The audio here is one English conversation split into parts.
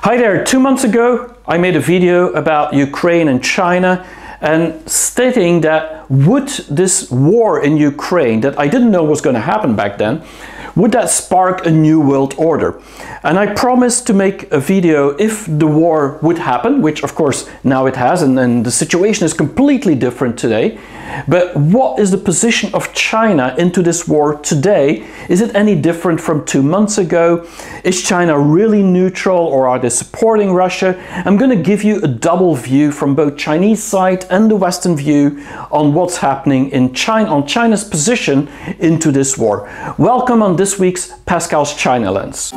Hi there, 2 months ago I made a video about Ukraine and China and stating that would this war in Ukraine that I didn't know was going to happen back then, would that spark a new world order? And I promised to make a video if the war would happen, which of course now it has, and the situation is completely different today. But what is the position of China into this war today? Is it any different from 2 months ago? Is China really neutral, or are they supporting Russia? I'm going to give you a double view from both Chinese side and the Western view on what's happening in China, on China's position into this war. Welcome on this week's Pascal's China Lens.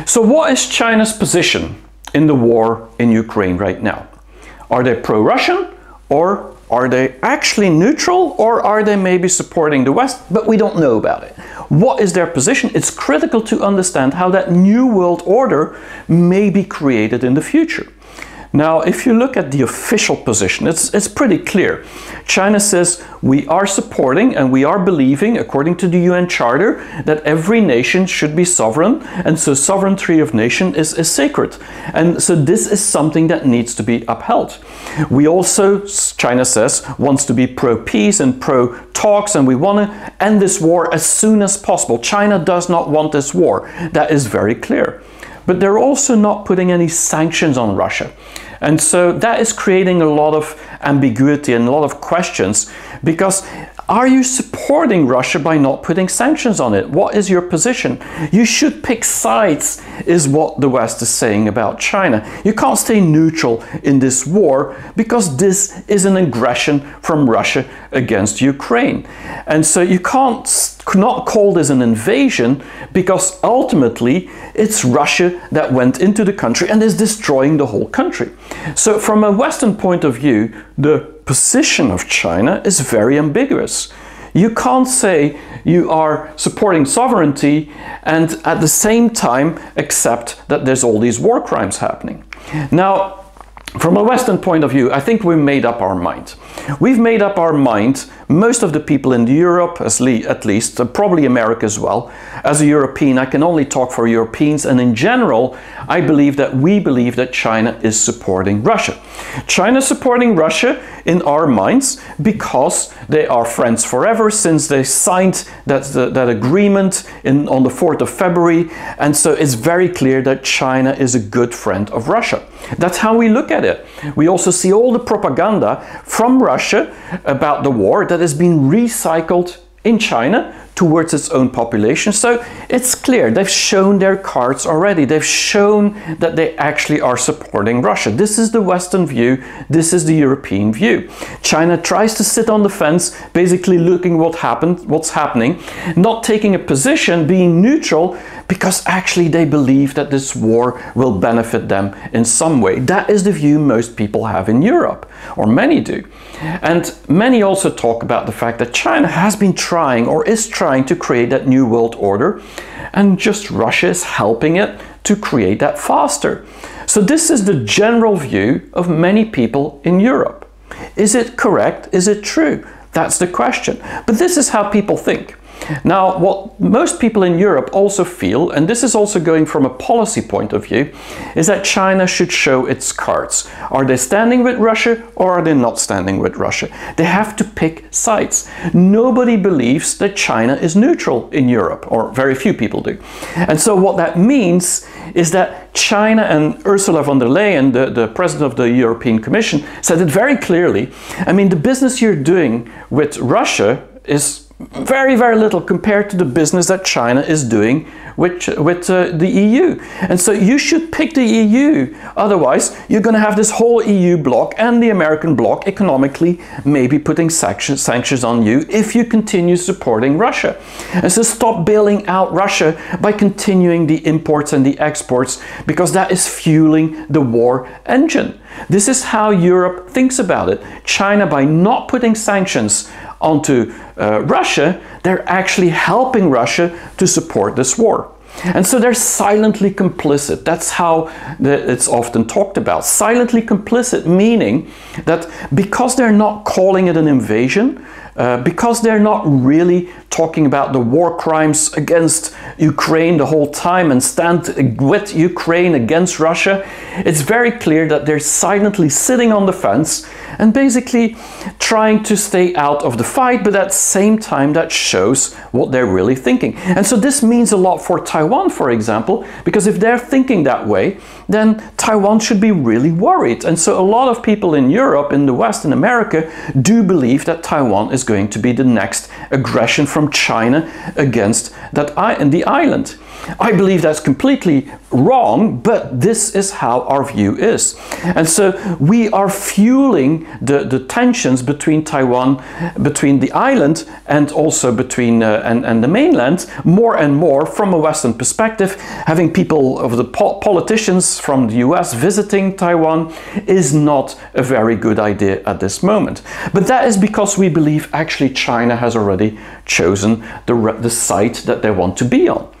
So what is China's position in the war in Ukraine right now? Are they pro-Russian, or are they actually neutral, or are they maybe supporting the West, but we don't know about it? What is their position? It's critical to understand how that new world order may be created in the future. Now, if you look at the official position, it's pretty clear. China says we are supporting and we are believing, according to the UN Charter, that every nation should be sovereign, and so sovereignty of nation is sacred. And so this is something that needs to be upheld. We also, China says, wants to be pro-peace and pro-talks, and we want to end this war as soon as possible. China does not want this war. That is very clear. But they're also not putting any sanctions on Russia. And so that is creating a lot of ambiguity and a lot of questions, because are you supporting Russia by not putting sanctions on it? What is your position? You should pick sides, is what the West is saying about China. You can't stay neutral in this war, because this is an aggression from Russia against Ukraine. And so you can't not call this an invasion, because ultimately it's Russia that went into the country and is destroying the whole country. So from a Western point of view, the position of China is very ambiguous. You can't say you are supporting sovereignty and at the same time accept that there's all these war crimes happening. Now, from a Western point of view, I think we made up our mind. We've made up our mind, most of the people in Europe, at least, probably America as well. As a European, I can only talk for Europeans, and in general, I believe that we believe that China is supporting Russia. China is supporting Russia in our minds because they are friends forever, since they signed that agreement on the 4th of February, and so it's very clear that China is a good friend of Russia. That's how we look at it. We also see all the propaganda from Russia about the war that has been recycled in China towards its own population. So it's clear, they've shown their cards already. They've shown that they actually are supporting Russia. This is the Western view, this is the European view. China tries to sit on the fence, basically looking what's happening, not taking a position, being neutral, because actually they believe that this war will benefit them in some way. That is the view most people have in Europe, or many do. And many also talk about the fact that China has been trying, or is trying, to create that new world order, and just Russia is helping it to create that faster. So this is the general view of many people in Europe. Is it correct? Is it true? That's the question. But this is how people think. Now, what most people in Europe also feel, and this is also going from a policy point of view, is that China should show its cards. Are they standing with Russia, or are they not standing with Russia? They have to pick sides. Nobody believes that China is neutral in Europe, or very few people do. And so what that means is that China, and Ursula von der Leyen, the president of the European Commission, said it very clearly. I mean, the business you're doing with Russia is very, very little compared to the business that China is doing with the EU. And so you should pick the EU. Otherwise, you're going to have this whole EU bloc and the American bloc economically maybe putting sanctions on you if you continue supporting Russia. And so stop bailing out Russia by continuing the imports and the exports, because that is fueling the war engine. This is how Europe thinks about it. China, by not putting sanctions onto Russia, they're actually helping Russia to support this war. And so they're silently complicit. That's how it's often talked about. Silently complicit, meaning that because they're not calling it an invasion, because they're not really talking about the war crimes against Ukraine the whole time and stand with Ukraine against Russia. It's very clear that they're silently sitting on the fence and basically trying to stay out of the fight, but at the same time that shows what they're really thinking. And so this means a lot for Taiwan, for example, because if they're thinking that way, then Taiwan should be really worried. And so a lot of people in Europe, in the West, in America, do believe that Taiwan is going to be the next aggression from China against the island. I believe that's completely wrong, but this is how our view is. And so we are fueling the tensions between Taiwan, between the island, and also between and the mainland more and more from a Western perspective. Having people of the politicians from the US visiting Taiwan is not a very good idea at this moment. But that is because we believe actually China has already chosen the site that they want to be on.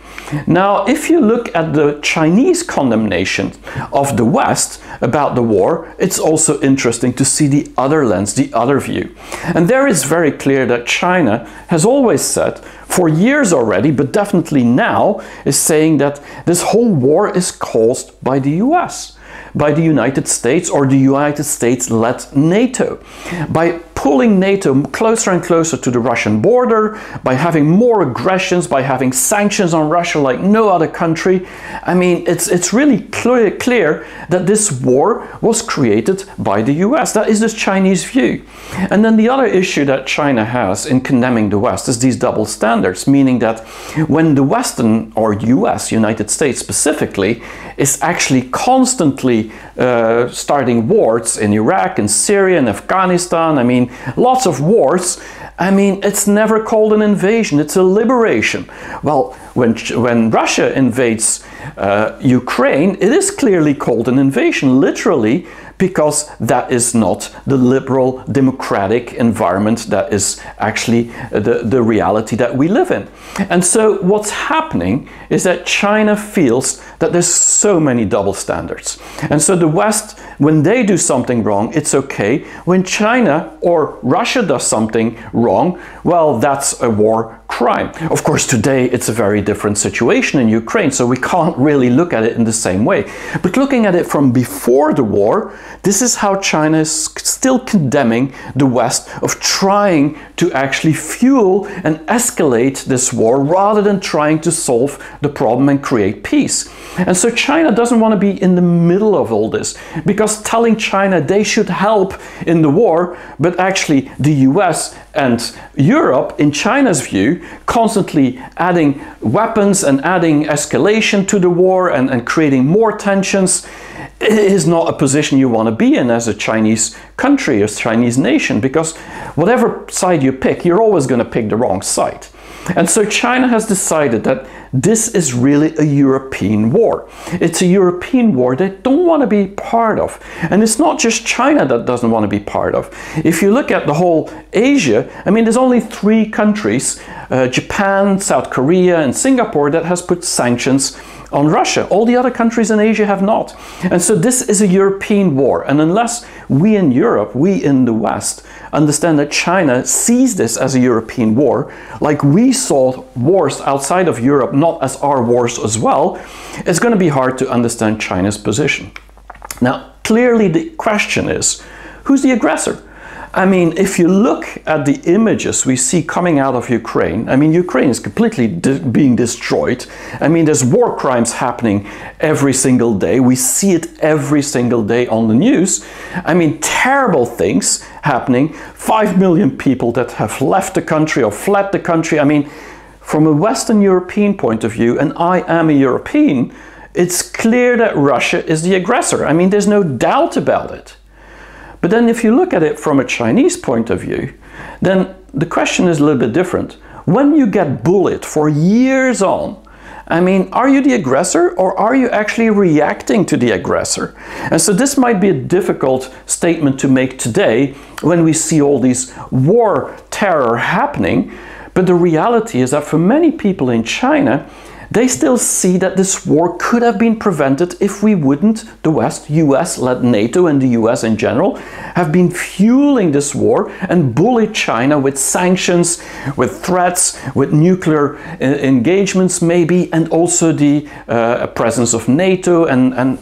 Now, if you look at the Chinese condemnation of the West about the war, it's also interesting to see the other lens, the other view. And there it's very clear that China has always said, for years already, but definitely now, is saying that this whole war is caused by the US, by the United States, or the United States-led NATO. By pulling NATO closer and closer to the Russian border, by having more aggressions, by having sanctions on Russia like no other country. I mean, it's really clear that this war was created by the US. That is the Chinese view. And then the other issue that China has in condemning the West is these double standards, meaning that when the Western, or US, United States specifically, is actually constantly starting wars in Iraq and Syria and Afghanistan, I mean, lots of wars. I mean, it's never called an invasion, it's a liberation. Well, when Russia invades Ukraine, it is clearly called an invasion, literally, because that is not the liberal democratic environment that is actually the reality that we live in. And so what's happening is that China feels that there's so many double standards. And so the West, when they do something wrong, it's okay. When China or Russia does something wrong, well, that's a war crime. Of course, today it's a very different situation in Ukraine, so we can't really look at it in the same way. But looking at it from before the war, this is how China is still condemning the West of trying to actually fuel and escalate this war rather than trying to solve the problem and create peace. And so China doesn't want to be in the middle of all this, because telling China they should help in the war, but actually the US and Europe, in China's view, constantly adding weapons and adding escalation to the war and creating more tensions, is not a position you want to be in as a Chinese country, as a Chinese nation, because whatever side you pick, you're always going to pick the wrong side. And so China has decided that this is really a European war. It's a European war they don't want to be part of. And it's not just China that doesn't want to be part of. If you look at the whole Asia, I mean, there's only 3 countries, Japan, South Korea, and Singapore, that has put sanctions on Russia. All the other countries in Asia have not. And so this is a European war. And unless we in Europe, we in the West, understand that China sees this as a European war, like we saw wars outside of Europe not as our wars as well, it's going to be hard to understand China's position. Now, clearly the question is, who's the aggressor? I mean, if you look at the images we see coming out of Ukraine, I mean, Ukraine is completely being destroyed. I mean, there's war crimes happening every single day. We see it every single day on the news. I mean, terrible things happening. 5 million people that have left the country or fled the country. I mean, from a Western European point of view, and I am a European, it's clear that Russia is the aggressor. I mean, there's no doubt about it. But then if you look at it from a Chinese point of view, then the question is a little bit different. When you get bullied for years on, I mean, are you the aggressor or are you actually reacting to the aggressor? And so this might be a difficult statement to make today when we see all these war terror happening. But the reality is that for many people in China, they still see that this war could have been prevented if we wouldn't, the West, US, led NATO and the US in general, have been fueling this war and bullied China with sanctions, with threats, with nuclear engagements maybe, and also the presence of NATO and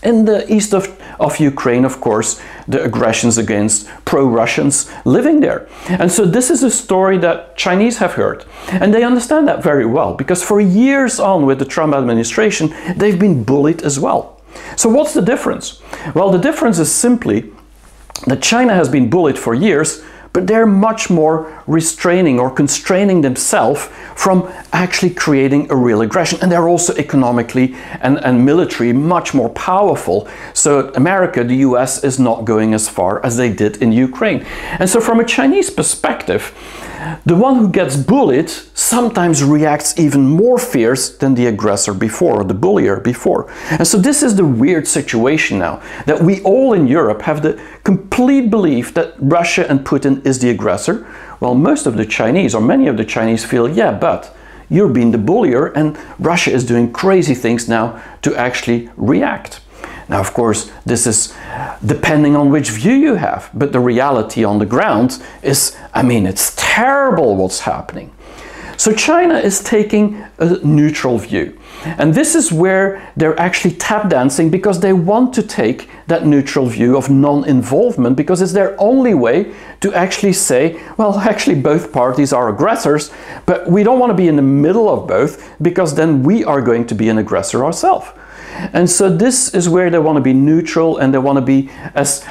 in the east of Ukraine, of course, the aggressions against pro-Russians living there. And so this is a story that Chinese have heard. And they understand that very well, because for years on with the Trump administration, they've been bullied as well. So what's the difference? Well, the difference is simply that China has been bullied for years, but they're much more restraining or constraining themselves from actually creating a real aggression. And they're also economically and military much more powerful. So America, the US, is not going as far as they did in Ukraine. And so from a Chinese perspective, the one who gets bullied sometimes reacts even more fierce than the aggressor before, or the bullier before. And so this is the weird situation now, that we all in Europe have the complete belief that Russia and Putin is the aggressor, while most of the Chinese, or many of the Chinese, feel, yeah, but you're being the bullier and Russia is doing crazy things now to actually react. Now, of course, this is depending on which view you have, but the reality on the ground is, I mean, it's terrible what's happening. So China is taking a neutral view. And this is where they're actually tap dancing, because they want to take that neutral view of non-involvement, because it's their only way to actually say, well, actually both parties are aggressors, but we don't want to be in the middle of both, because then we are going to be an aggressor ourselves. And so this is where they want to be neutral, and they want to be as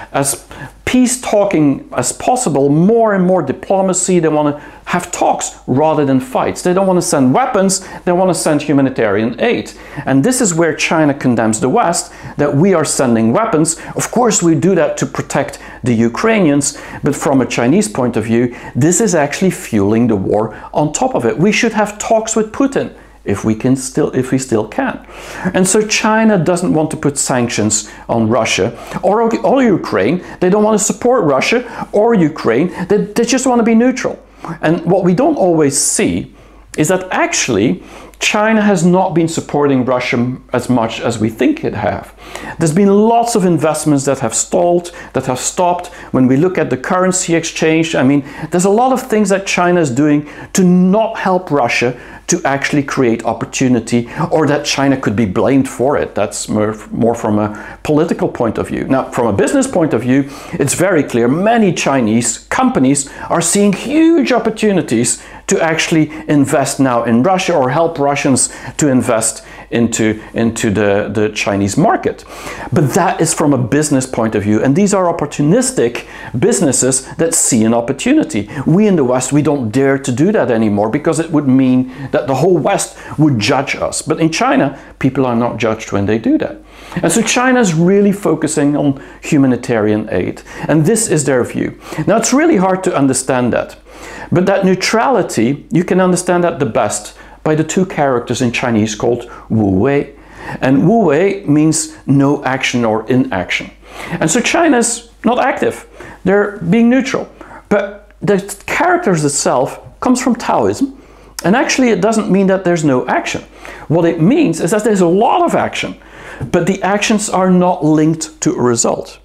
peace-talking as possible, more and more diplomacy. They want to have talks rather than fights. They don't want to send weapons, they want to send humanitarian aid. And this is where China condemns the West, that we are sending weapons. Of course, we do that to protect the Ukrainians, but from a Chinese point of view, this is actually fueling the war on top of it. We should have talks with Putin. If we still can. And so China doesn't want to put sanctions on Russia or Ukraine. They don't want to support Russia or Ukraine. They just want to be neutral. And what we don't always see is that actually China has not been supporting Russia as much as we think it have. There's been lots of investments that have stalled, that have stopped. When we look at the currency exchange, I mean, there's a lot of things that China is doing to not help Russia to actually create opportunity, or that China could be blamed for it. That's more from a political point of view. Now, from a business point of view, it's very clear many Chinese companies are seeing huge opportunities to actually invest now in Russia, or help Russians to invest into the Chinese market. But that is from a business point of view, and these are opportunistic businesses that see an opportunity. We in the West, we don't dare to do that anymore, because it would mean that the whole West would judge us. But in China, people are not judged when they do that. And so China is really focusing on humanitarian aid, and this is their view. Now, it's really hard to understand that, but that neutrality, you can understand that the best by the two characters in Chinese called Wu Wei. And Wu Wei means no action or inaction. And so China's not active, they're being neutral. But the characters itself comes from Taoism, and actually it doesn't mean that there's no action. What it means is that there's a lot of action, but the actions are not linked to a result.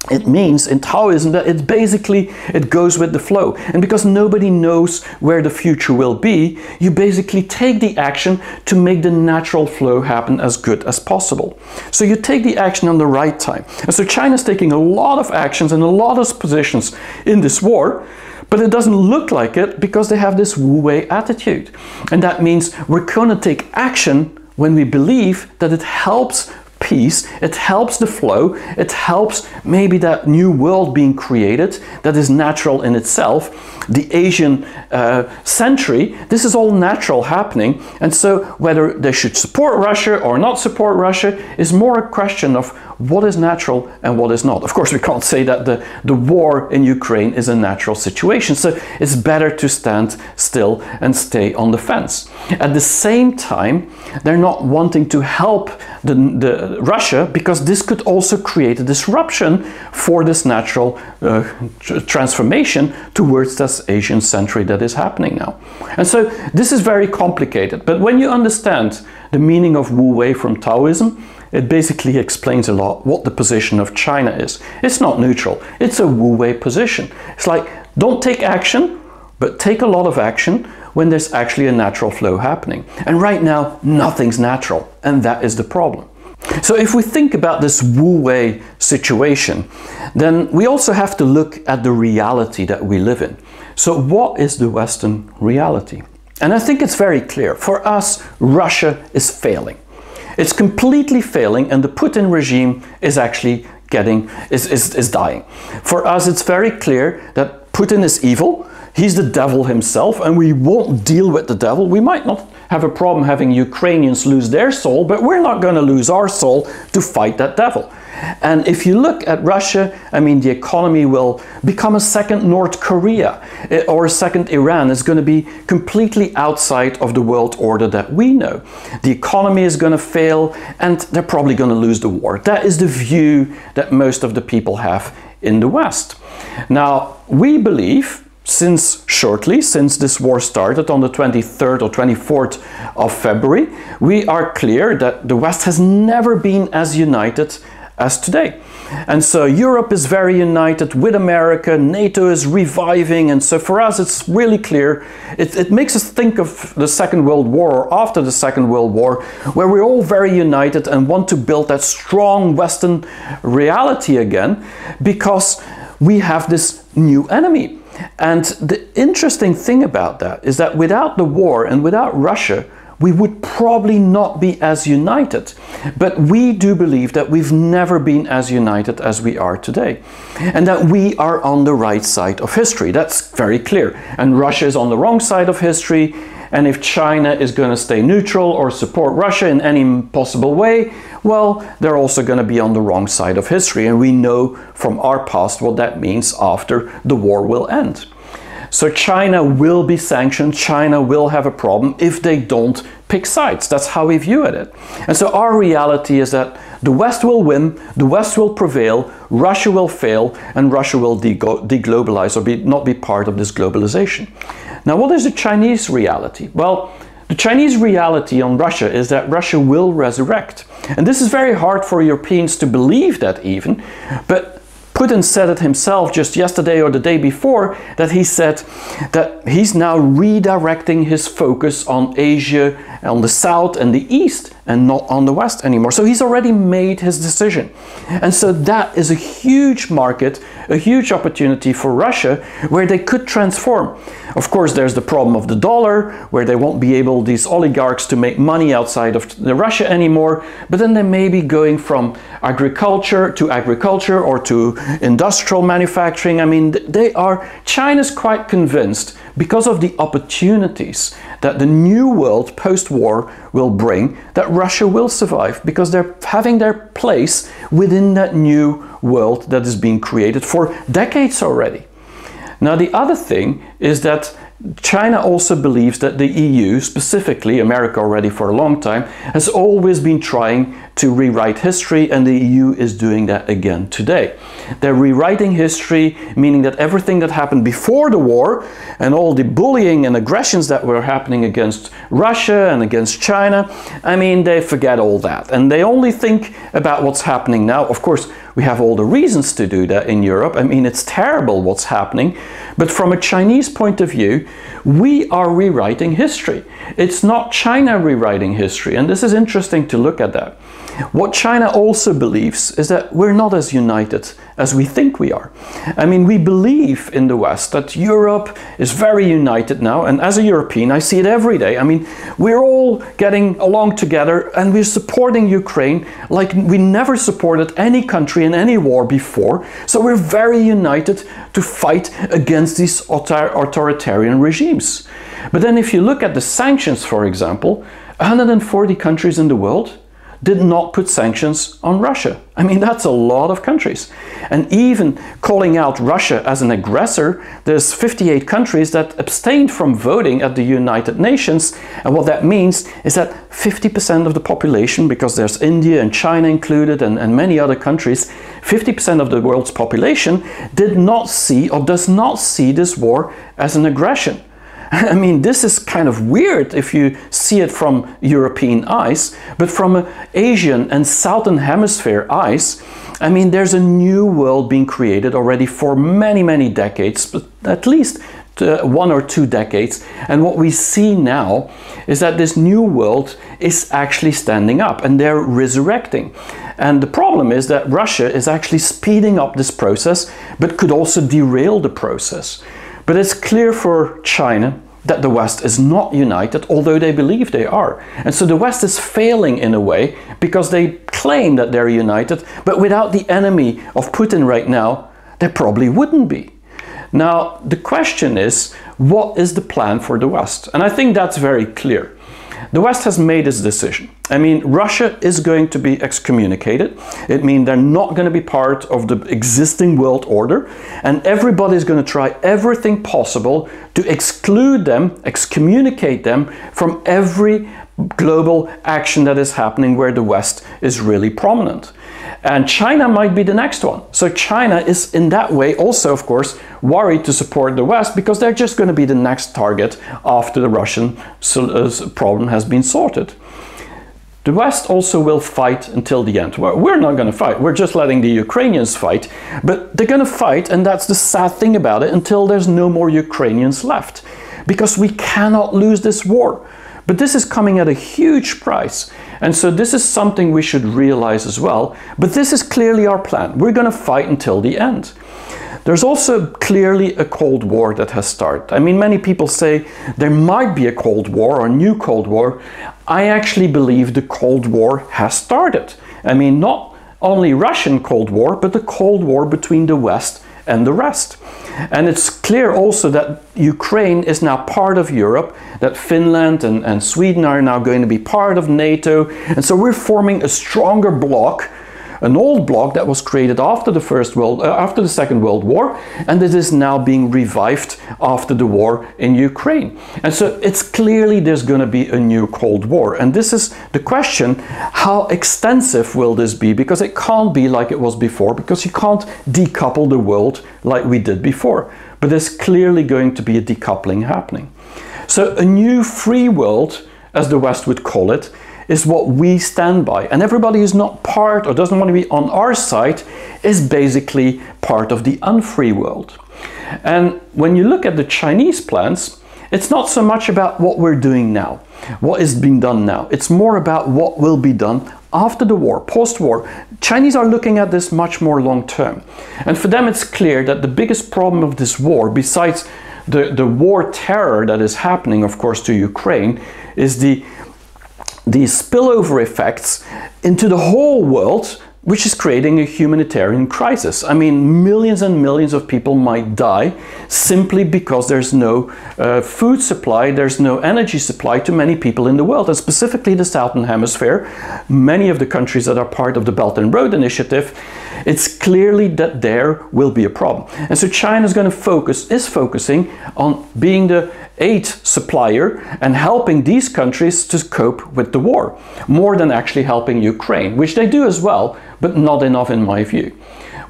It means in Taoism that it goes with the flow. And because nobody knows where the future will be, you basically take the action to make the natural flow happen as good as possible. So you take the action on the right time. And so China's taking a lot of actions and a lot of positions in this war, but it doesn't look like it because they have this Wu Wei attitude. And that means we're going to take action when we believe that it helps peace, it helps the flow, it helps maybe that new world being created that is natural in itself. The Asian century, this is all natural happening, and so whether they should support Russia or not support Russia is more a question of what is natural and what is not. Of course, we can't say that the war in Ukraine is a natural situation, so it's better to stand still and stay on the fence. At the same time, they're not wanting to help Russia, because this could also create a disruption for this natural transformation towards this Asian century that is happening now. And so this is very complicated, but when you understand the meaning of Wu Wei from Taoism, it basically explains a lot what the position of China is. It's not neutral, it's a Wu Wei position. It's like, don't take action, but take a lot of action when there's actually a natural flow happening. And right now, nothing's natural, and that is the problem. So if we think about this Wu Wei situation, then we also have to look at the reality that we live in. So what is the Western reality? And I think it's very clear. For us, Russia is failing. It's completely failing, and the Putin regime is actually is dying. For us, it's very clear that Putin is evil. He's the devil himself, and we won't deal with the devil. We might not have a problem having Ukrainians lose their soul, but we're not going to lose our soul to fight that devil. And if you look at Russia, I mean, the economy will become a second North Korea or a second Iran. It's going to be completely outside of the world order that we know. The economy is going to fail, and they're probably going to lose the war. That is the view that most of the people have in the West. Now, we believe, since this war started on the 23rd or 24th of February, we are clear that the West has never been as united as today. And so Europe is very united with America, NATO is reviving, and so for us it's really clear. It makes us think of the Second World War, or after the Second World War, where we're all very united and want to build that strong Western reality again, because we have this new enemy. And the interesting thing about that is that without the war and without Russia, we would probably not be as united. But we do believe that we've never been as united as we are today. And that we are on the right side of history. That's very clear. And Russia is on the wrong side of history. And if China is going to stay neutral or support Russia in any possible way, well, they're also going to be on the wrong side of history. And we know from our past what that means after the war will end. So China will be sanctioned, China will have a problem if they don't pick sides. That's how we view it. And so our reality is that the West will win, the West will prevail, Russia will fail, and Russia will deglobalize or not be part of this globalization. Now, what is the Chinese reality? Well, the Chinese reality on Russia is that Russia will resurrect. And this is very hard for Europeans to believe that even, but Putin said it himself just yesterday or the day before, that he said that he's now redirecting his focus on Asia, on the South and the East, and not on the West anymore. So he's already made his decision. And so that is a huge market, a huge opportunity for Russia, where they could transform. Of course, there's the problem of the dollar, where they won't be able, these oligarchs, to make money outside of Russia anymore. But then they may be going from agriculture or to industrial manufacturing. I mean, China's quite convinced, because of the opportunities that the new world post-war will bring, that Russia will survive, because they're having their place within that new world that is being created for decades already. Now, the other thing is that China also believes that the EU, specifically America already for a long time, has always been trying to rewrite history, and the EU is doing that again today. They're rewriting history, meaning that everything that happened before the war and all the bullying and aggressions that were happening against Russia and against China, I mean, they forget all that. And they only think about what's happening now. Of course, we have all the reasons to do that in Europe. I mean, it's terrible what's happening. But from a Chinese point of view, we are rewriting history. It's not China rewriting history. And this is interesting to look at that. What China also believes is that we're not as united as we think we are. I mean, we believe in the West that Europe is very united now, and as a European I see it every day. I mean, we're all getting along together and we're supporting Ukraine like we never supported any country in any war before. So we're very united to fight against these authoritarian regimes. But then if you look at the sanctions, for example, 140 countries in the world, did not put sanctions on Russia. I mean, that's a lot of countries. And even calling out Russia as an aggressor, there's 58 countries that abstained from voting at the United Nations. And what that means is that 50% of the population, because there's India and China included and many other countries, 50% of the world's population did not see or does not see this war as an aggression. I mean, this is kind of weird if you see it from European eyes, but from an Asian and Southern Hemisphere eyes, I mean, there's a new world being created already for many, many decades, but at least 1 or 2 decades. And what we see now is that this new world is actually standing up and they're resurrecting. And the problem is that Russia is actually speeding up this process, but could also derail the process. But it's clear for China that the West is not united, although they believe they are. And so the West is failing in a way because they claim that they're united, but without the enemy of Putin right now, they probably wouldn't be. Now, the question is, what is the plan for the West? And I think that's very clear. The West has made its decision. I mean, Russia is going to be excommunicated. It means they're not going to be part of the existing world order, and everybody's going to try everything possible to exclude them, excommunicate them from every global action that is happening where the West is really prominent. And China might be the next one. So China is in that way also, of course, worried to support the West because they're just going to be the next target after the Russian problem has been sorted. The West also will fight until the end. Well, we're not going to fight. We're just letting the Ukrainians fight. But they're going to fight, and that's the sad thing about it, until there's no more Ukrainians left. Because we cannot lose this war. But this is coming at a huge price. And so this is something we should realize as well. But this is clearly our plan. We're going to fight until the end. There's also clearly a Cold War that has started. I mean, many people say there might be a Cold War or a new Cold War. I actually believe the Cold War has started. I mean, not only Russian Cold War, but the Cold War between the West and the rest. And it's clear also that Ukraine is now part of Europe, that Finland and Sweden are now going to be part of NATO. And so we're forming a stronger bloc, an old bloc that was created after the Second World War, and it is now being revived after the war in Ukraine. And so it's clearly there's going to be a new Cold War. And this is the question, how extensive will this be? Because it can't be like it was before, because you can't decouple the world like we did before. But there's clearly going to be a decoupling happening. So a new free world, as the West would call it, is what we stand by. And everybody who's not part or doesn't want to be on our side is basically part of the unfree world. And when you look at the Chinese plans, it's not so much about what we're doing now, what is being done now. It's more about what will be done after the war, post-war. Chinese are looking at this much more long-term. And for them it's clear that the biggest problem of this war, besides the war terror that is happening, of course, to Ukraine, is the spillover effects into the whole world, which is creating a humanitarian crisis. I mean, millions and millions of people might die simply because there's no food supply, there's no energy supply to many people in the world, and specifically the Southern Hemisphere, many of the countries that are part of the Belt and Road Initiative. It's clearly that there will be a problem. And so China is focusing on being the aid supplier and helping these countries to cope with the war, more than actually helping Ukraine, which they do as well, but not enough in my view.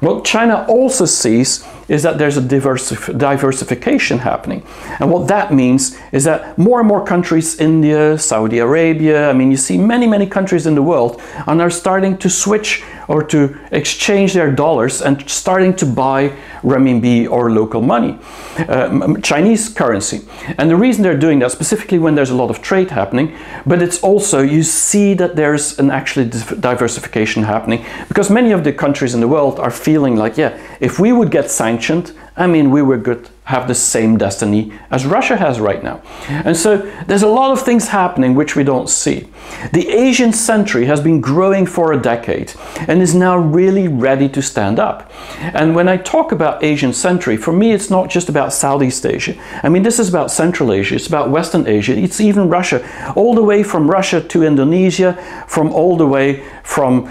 What China also sees is that there's a diversification happening. And what that means is that more and more countries, India, Saudi Arabia, I mean, you see many countries in the world are now starting to switch or to exchange their dollars and starting to buy renminbi or local money, Chinese currency. And the reason they're doing that, specifically when there's a lot of trade happening, but it's also, you see that there's an actually diversification happening, because many of the countries in the world are feeling like, yeah, if we would get sanctioned I mean, we would have the same destiny as Russia has right now. And so there's a lot of things happening which we don't see. The Asian century has been growing for a decade and is now really ready to stand up. And when I talk about Asian century, for me it's not just about Southeast Asia. I mean, this is about Central Asia, it's about Western Asia, it's even Russia, all the way from Russia to Indonesia, from all the way from,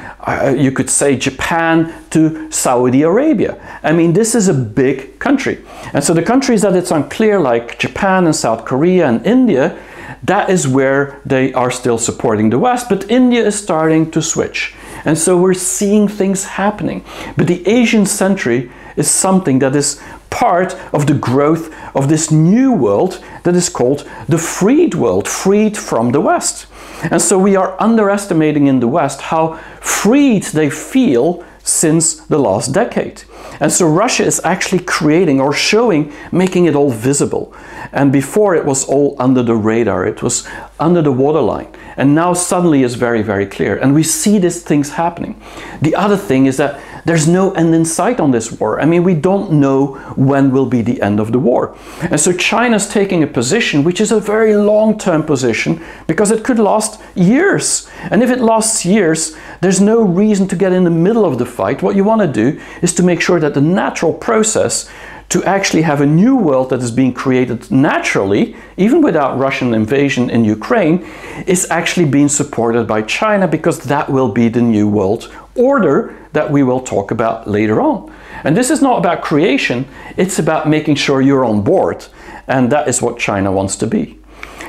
you could say, Japan to Saudi Arabia. I mean, this is a big country. And so the countries that it's unclear, like Japan and South Korea and India, that is where they are still supporting the West, but India is starting to switch. And so we're seeing things happening. But the Asian century is something that is part of the growth of this new world that is called the freed world, freed from the West. And so we are underestimating in the West how freed they feel since the last decade. And so Russia is actually creating or showing, making it all visible. And before it was all under the radar, it was under the waterline. And now suddenly it's very, very clear. And we see these things happening. The other thing is that there's no end in sight on this war. I mean, we don't know when will be the end of the war. And so China's taking a position which is a very long-term position because it could last years. And if it lasts years, there's no reason to get in the middle of the fight. What you want to do is to make sure that the natural process to actually have a new world that is being created naturally, even without Russian invasion in Ukraine, is actually being supported by China, because that will be the new world order that we will talk about later on. And this is not about creation, it's about making sure you're on board. And that is what China wants to be.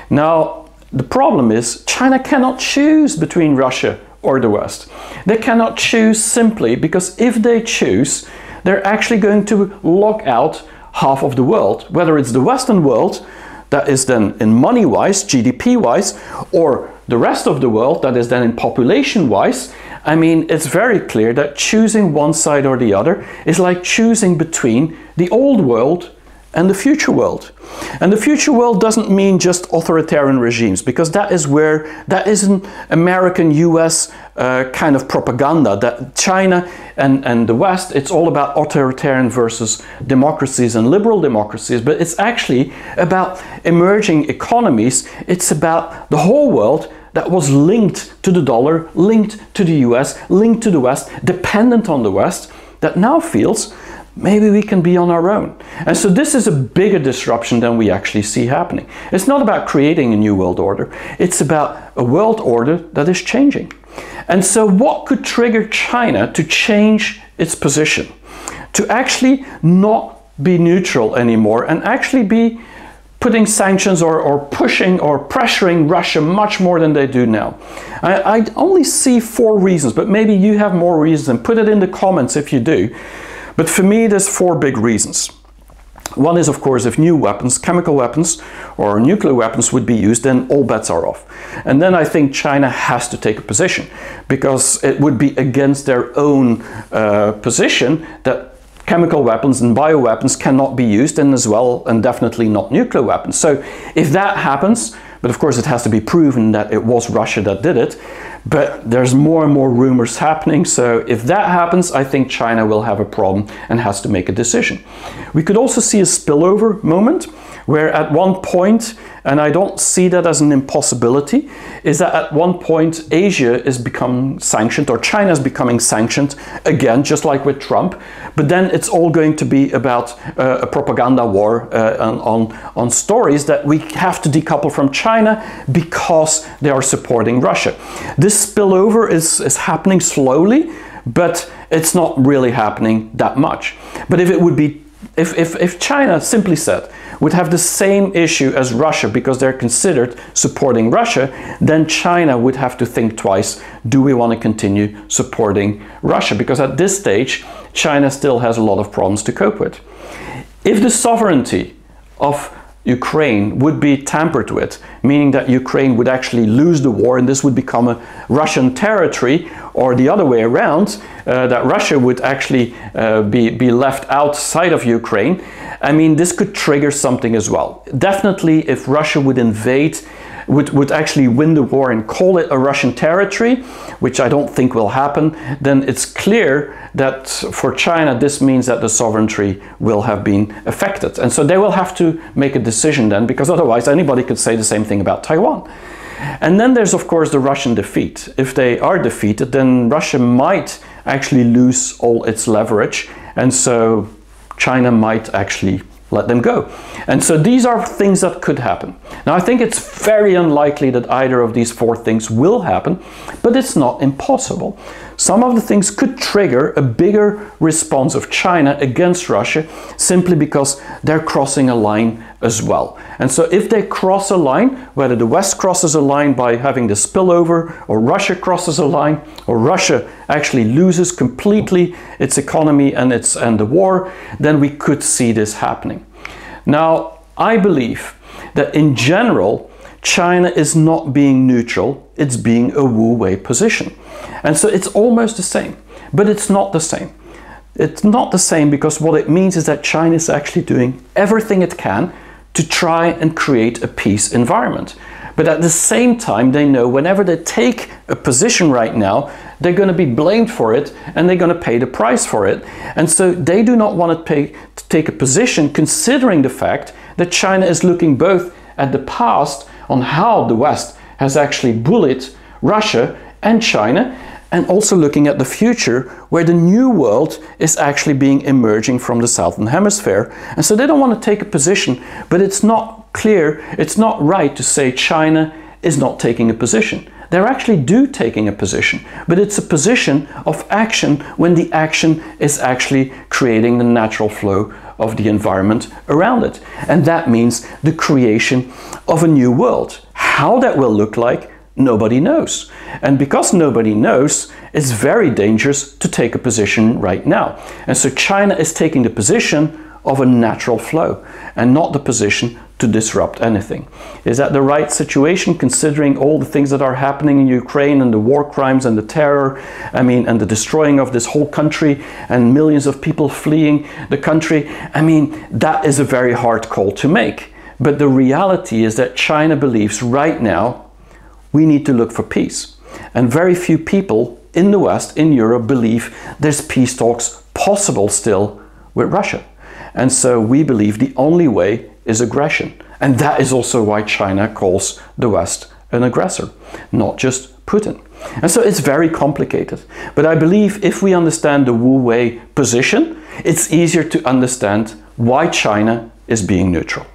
Now, the problem is China cannot choose between Russia or the West. They cannot choose simply because if they choose, they're actually going to lock out half of the world, whether it's the Western world, that is then in money-wise, GDP-wise, or the rest of the world, that is then in population-wise. I mean, it's very clear that choosing one side or the other is like choosing between the old world and the future world. And the future world doesn't mean just authoritarian regimes, because that is an American, US kind of propaganda, that China and the West, it's all about authoritarian versus democracies and liberal democracies, but it's actually about emerging economies. It's about the whole world that was linked to the dollar, linked to the US, linked to the West, dependent on the West, that now feels maybe we can be on our own. And so this is a bigger disruption than we actually see happening. It's not about creating a new world order. It's about a world order that is changing. And so what could trigger China to change its position? To actually not be neutral anymore and actually be putting sanctions or pushing or pressuring Russia much more than they do now. I only see 4 reasons, but maybe you have more reasons, and put it in the comments if you do. But for me, there's 4 big reasons. One is, of course, if new weapons, chemical weapons or nuclear weapons would be used, then all bets are off. And then I think China has to take a position, because it would be against their own position that chemical weapons and bioweapons cannot be used, and as well, and definitely not nuclear weapons. So if that happens, but of course it has to be proven that it was Russia that did it, but there's more and more rumors happening, so if that happens, I think China will have a problem and has to make a decision. We could also see a spillover moment, where at one point, and I don't see that as an impossibility, is that at one point Asia is becoming sanctioned, or China is becoming sanctioned again, just like with Trump, but then it's all going to be about a propaganda war on stories that we have to decouple from China because they are supporting Russia. This spillover is happening slowly, but it's not really happening that much. But if it would be, if China simply said, would have the same issue as Russia because they're considered supporting Russia, then China would have to think twice, do we want to continue supporting Russia? Because at this stage, China still has a lot of problems to cope with. If the sovereignty of Ukraine would be tampered with, meaning that Ukraine would actually lose the war and this would become a Russian territory, or the other way around, that Russia would actually be left outside of Ukraine, I mean, this could trigger something as well. Definitely, if Russia would invade would actually win the war and call it a Russian territory, which I don't think will happen, then it's clear that for China this means that the sovereignty will have been affected. And so they will have to make a decision then, because otherwise anybody could say the same thing about Taiwan. And then there's of course the Russian defeat. If they are defeated, then Russia might actually lose all its leverage, and so China might actually let them go. And so these are things that could happen. Now I think it's very unlikely that either of these four things will happen, but it's not impossible. Some of the things could trigger a bigger response of China against Russia simply because they're crossing a line as well. And so if they cross a line, whether the West crosses a line by having the spillover, or Russia crosses a line, or Russia actually loses completely its economy and the war, then we could see this happening. Now, I believe that in general, China is not being neutral, it's being a wu-wei position. And so it's almost the same, but it's not the same. It's not the same because what it means is that China is actually doing everything it can to try and create a peace environment. But at the same time, they know whenever they take a position right now, they're going to be blamed for it and they're going to pay the price for it. And so they do not want to take a position considering the fact that China is looking both at the past on how the West has actually bullied Russia and China, and also looking at the future where the new world is actually being emerging from the Southern Hemisphere. And so they don't want to take a position, but it's not clear, it's not right to say China is not taking a position. They're actually taking a position, but it's a position of action when the action is actually creating the natural flow of the environment around it. And that means the creation of a new world. How that will look like, nobody knows. And because nobody knows, it's very dangerous to take a position right now. And so China is taking the position of a natural flow and not the position to disrupt anything. Is that the right situation considering all the things that are happening in Ukraine and the war crimes and the terror, and the destroying of this whole country and millions of people fleeing the country? That is a very hard call to make. But the reality is that China believes right now we need to look for peace. And very few people in the West, in Europe, believe there's peace talks possible still with Russia. And so we believe the only way is aggression. And that is also why China calls the West an aggressor, not just Putin. And so it's very complicated. But I believe if we understand the wu-wei position, it's easier to understand why China is being neutral.